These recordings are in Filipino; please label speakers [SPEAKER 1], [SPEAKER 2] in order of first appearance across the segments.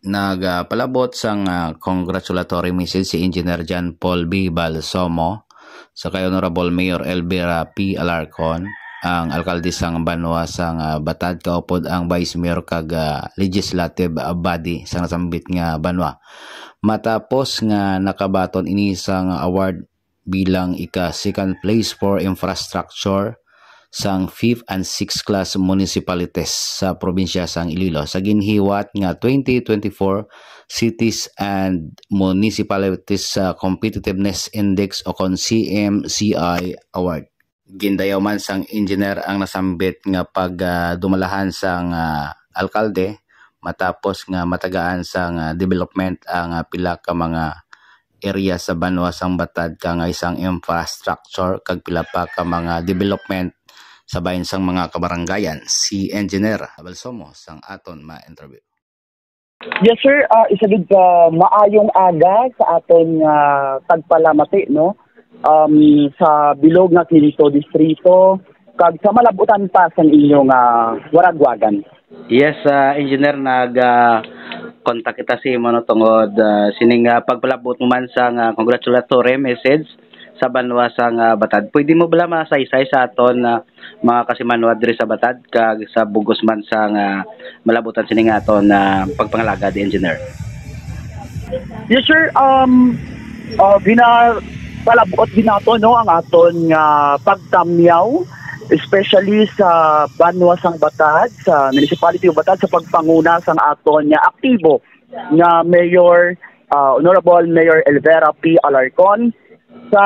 [SPEAKER 1] Nagpalabot sang congratulatory message si Engineer John Paul B. Balsomo sa kay Honorable Mayor Elvira P. Alarcon, ang alkalde sang Banwa sang Batad, kaupod ang Vice Mayor kag legislative body sang nasambit nga Banwa. Matapos nga nakabaton ini sang award bilang second place for infrastructure sang 5th and 6th class municipalities sa probinsya sang Iloilo sa ginhiwat nga 2024 Cities and Municipalities Competitiveness Index o kon CMCI Award. Gindayaw man sang engineer ang nasambit nga pagdumalahan sang alkalde matapos nga matagaan sang development ang pila ka mga area sa Banwa sang Batad ka nga isang infrastructure kag pila pa ka mga development sa bayan sang mga kabarangayan. Si Engineer Balsomo sang aton ma-interview.
[SPEAKER 2] Yes sir, isagid maayong aga sa aton tagpalamati no. Sa bilog nga Quirito distrito kag sa malabutan pa sa inyong waragwagan.
[SPEAKER 3] Yes, engineer, kontak kita si mo tungod sining pagpalabot mo man sang congratulatory message sa Banwa sang Batad. Pwede mo bala masaysay sa aton mga kasimanwa diri sa Batad kag sa bugos man sang malabutan sining aton pagpangalaga di engineer.
[SPEAKER 2] Yes sir, palabot binato no ang aton pagtamyaw especially sa Banwa sang Batad, sa Municipality of Batad sa pagpanguna sang aton aktibo nga Mayor Honorable Mayor Elvira P. Alarcon sa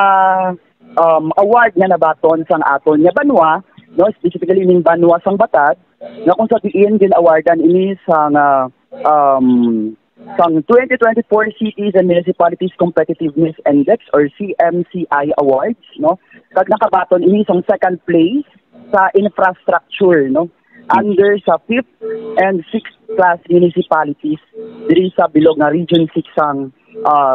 [SPEAKER 2] award nga nabaton sang aton nga Banwa no, specifically ning Banwa sang Batad na kung sa diin gin-awardan ini sang 2024 Cities and Municipalities Competitiveness Index or CMCI Awards no, kag nakabaton ini sang second place sa infrastructure no under sa 5th and 6th class municipalities diri sa bilog nga Region 6 sang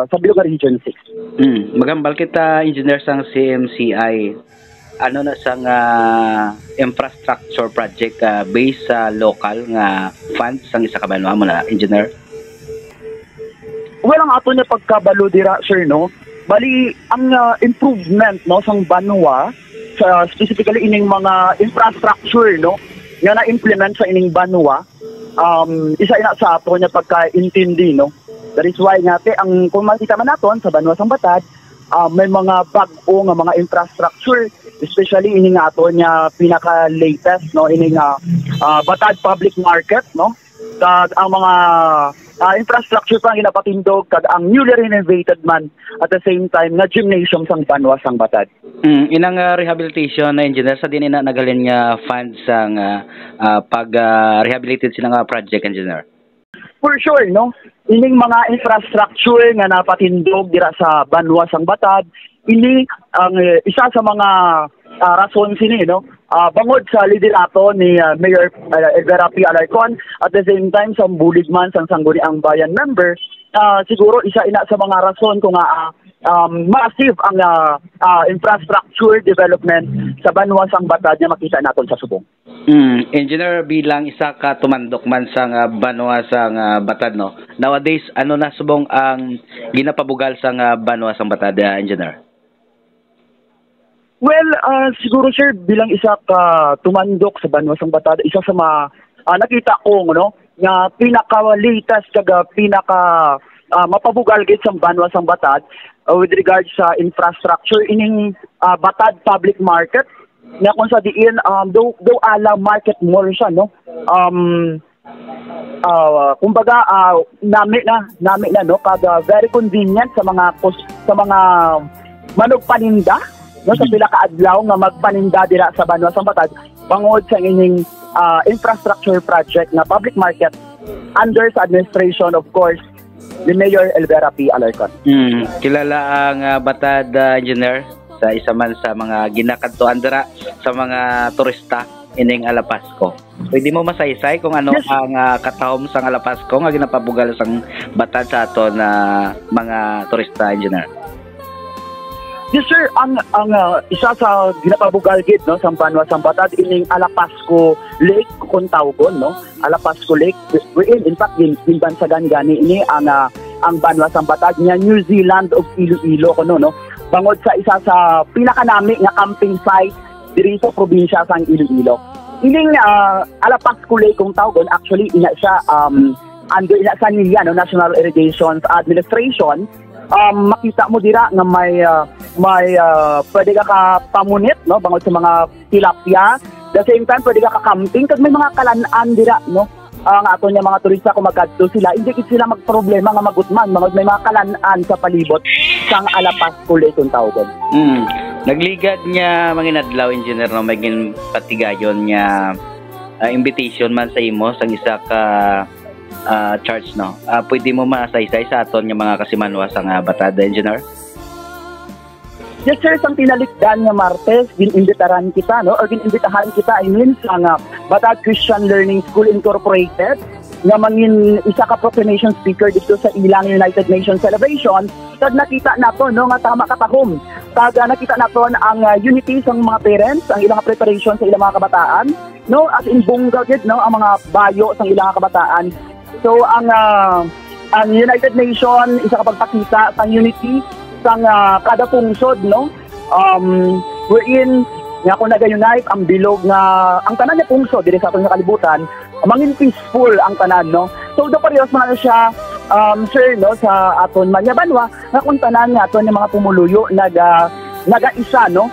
[SPEAKER 2] sa bilog nga Region 6.
[SPEAKER 3] Magambal kita engineer sang CMCI. Ano na sang infrastructure project based sa local nga funds sang isa ka Banwa mo na engineer?
[SPEAKER 2] Well, ang ato na pagkabalo dira sir no, bali ang improvement no sang Banwa sa specifically ining mga infrastructure no nga na-implement sa ining Banwa, isa ina sa ato nya pagkaintindi no. That is why ngate ang kung makita man naton sa Banwa sang Batad, may mga bag-o nga mga infrastructure, especially ining ato nya pinaka latest no ining Batad Public Market no. Kag ang mga infrastructure pa ginapatindog kag ang newly renovated man at the same time na gymnasium sang Banwa sang Batad.
[SPEAKER 3] Inang rehabilitation na engineer sa din na nagalin nga funds sang pag rehabilitate sila nga project engineer.
[SPEAKER 2] For sure no, ining mga infrastructure nga napatindog dira sa Banwa sang Batad, ini ang isa sa mga rason sini no. Bangod sa liderato ni Mayor Elvira P. Alarcon at the same time sa bulig man sang Sangguniang Bayan member, siguro isa ina sa mga rason kung massive ang infrastructure development sa Banwa sang Batad nga makita naton sa subong.
[SPEAKER 3] Engineer, bilang isa ka tumandok man sang Banwa sang Batad no. Nowadays ano na subong ang ginapabugal sang Banwa sang Batad, engineer?
[SPEAKER 2] Well, siguro sir bilang isa ka tumandok sa Banwa sang Batad, isa sa nakita ko no nga pinaka-latest kag pinaka mapabugal gid sa Banwa sang Batad with regards sa infrastructure ining Batad Public Market na kung sa diin do ala market mall siya no. Kumbaga nami na no kag very convenient sa mga manugpaninda no sa pila ka adlaw nga magpaninda dira sa Banwa sang Batad bangod sa ining infrastructure project na public market under sa administration of course ni Mayor Elvira P. Alarcon.
[SPEAKER 3] Kilala ang Batad engineer sa isa man sa mga ginakadtuan dira sa mga turista ining Alapasco. Pwede mo masaysay kung ano ang katahom sang Alapasco nga ginapabugal sang Batad sa aton mga turista engineer?
[SPEAKER 2] Yes sir, ang isa sa ginapabugal gid no sa Banwa Sambatad ining Alapasco Lake kung tawgon no. Alapasco Lake wherein in fact ginbansagan gani ini ang Banwa Sambatad nga New Zealand of Iloilo kuno no. Bangod sa isa sa pinakanami nga camping site diri sa probinsya sang Iloilo. Ining Alapasco Lake kung tawgon actually ina siya under ina sa NIA no, National Irrigation Administration. Makita mo dira nga may pwede ka pamunit no bangod sa mga tilapia. The same time pwede ka camping kag may mga kalan-an dira no. Ang ato niya mga turista kung magkadto sila hindi kit sila magproblema nga magutman bangod may mga kalan-an sa palibot sang Alapasco Lake kung tawgon.
[SPEAKER 3] Nagligad niya mga adlaw engineer no may patigayon niya invitation man sa imo sang isa ka charge no. Pwede mo masaysay sa aton nga mga kasimanwa sang Batad engineer?
[SPEAKER 2] Yes sir, sang tinalikdan nga Martes, ginimbitaran kita no or ginimbitahan kita ayun sa Batad Christian Learning School Incorporated nga mangin isa ka proclamation speaker dito sa ilang United Nations celebration. Kag nakita nato no nga tama katahom. Kag nakita naton ang unity sang mga parents, ang ilang preparation sa ilang mga kabataan no as in bunggaw gid no ang mga bayo sang ilang kabataan. So ang United Nations isa ka pagpakita sang unity sang kada pungsod no wherein nga kung nag-unite ang bilog nga ang tanan nga pungsod diri sa atong kalibutan mangin peaceful ang tanan no. So do parehas man siya sir no sa aton man nga banwa nga kung tanan nga aton nga mga pumuluyo naga-isa no.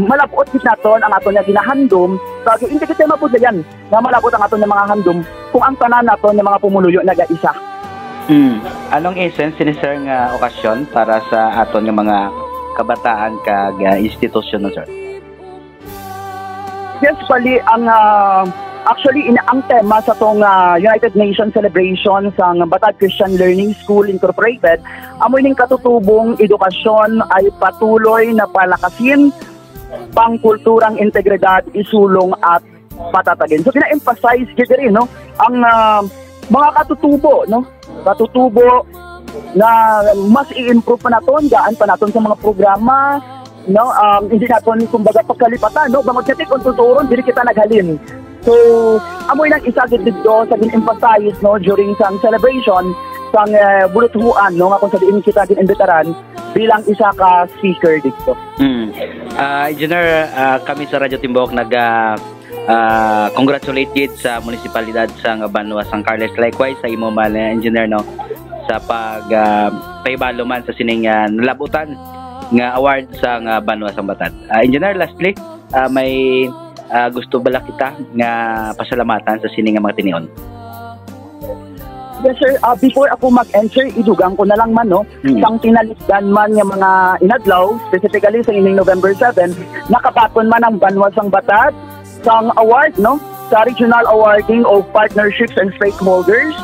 [SPEAKER 2] Malabot gid naton ang aton nga ginahandom kag hindi kita mapudlayan nga malabot ang aton nga mga handom kung ang tanan naton nga mga pumuluyo naga-isa.
[SPEAKER 3] Anong essence ni sir nga okasyon para sa aton nga mga kabataan kag institusyon no sir?
[SPEAKER 2] Yes, pali ang actually ang tema sa tong United Nations celebration sa Batad Christian Learning School Incorporated amoy ning katutubong edukasyon ay patuloy na palakasin pangkulturang integridad isulong at patatagin. So kina-emphasize gid rin no ang mga katutubo no katutubo na mas i-improve pa naton gaan pa naton sa mga programa no hindi naton kumbaga pagkalipatan no bangod natin kung tuturon dili kita naghalin. So amoy nang isa gid dito sa gin-emphasize no during sang celebration sang buluthuan no nga kung sa diin kita gin-imbitaran bilang isa ka speaker dito.
[SPEAKER 3] Engineer, kami sa Radyo Timbok congratulate gid sa munisipalidad sang Banwa San Carlos likewise sa imo man engineer no sa paibalo man sa sining nalabutan nga award sa Banwa San Batad. Engineer, lastly may gusto bala kita nga pasalamatan sa sining mga tinion?
[SPEAKER 2] Yes sir, before ako mag-answer, idugang ko na lang man no, sang tinalikdan man nga mga inadlaw, specifically sa ining November 7, nakabaton man ang Banwa Sang Batad sang award no, sa Regional Awarding of Partnerships and Stakeholders.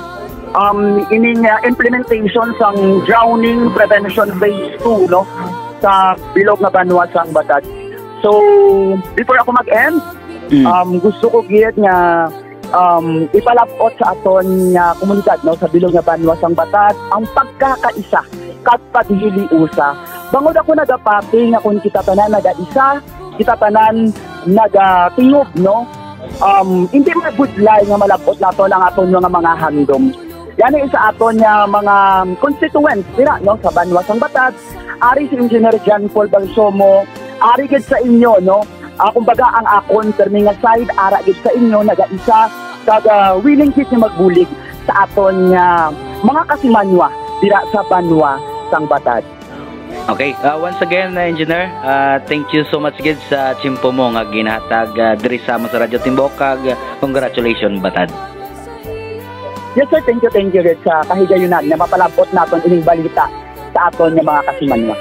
[SPEAKER 2] Ining implementation sang drowning prevention phase 2 no, sa bilog nga Banwa Sang Batad. So, before ako mag-end, gusto ko gid nga ipalabot sa aton nga komunidad no sa bilog nga Banwa Sang Batad ang pagkakaisa kag paghiliusa. Bangod ako nagapati nga kung kita tanan nagaisa, kita tanan nagatingog no. Hindi mabudlay nga malabot nato lang aton nga mga handom. Yan isa aton nga mga constituents dira no sa Banwa Sang Batad. Ari si Engineer John Paul Balsomo, ari gid sa inyo no. Kumbaga ang akon termi nga side ara gid sa inyo nagaisa kag willing gid nga magbulig sa aton nga mga kasimanwa dira sa Banwa Sang Batad.
[SPEAKER 3] Okay, once again engineer, thank you so much gid sa tsimpo mo nga ginhatag diri sa mo sa Radyo Timbok kag congratulations Batad.
[SPEAKER 2] Yes sir, thank you gid sa kahigayunan na mapalabot naton ining balita sa aton nga mga kasimanwa.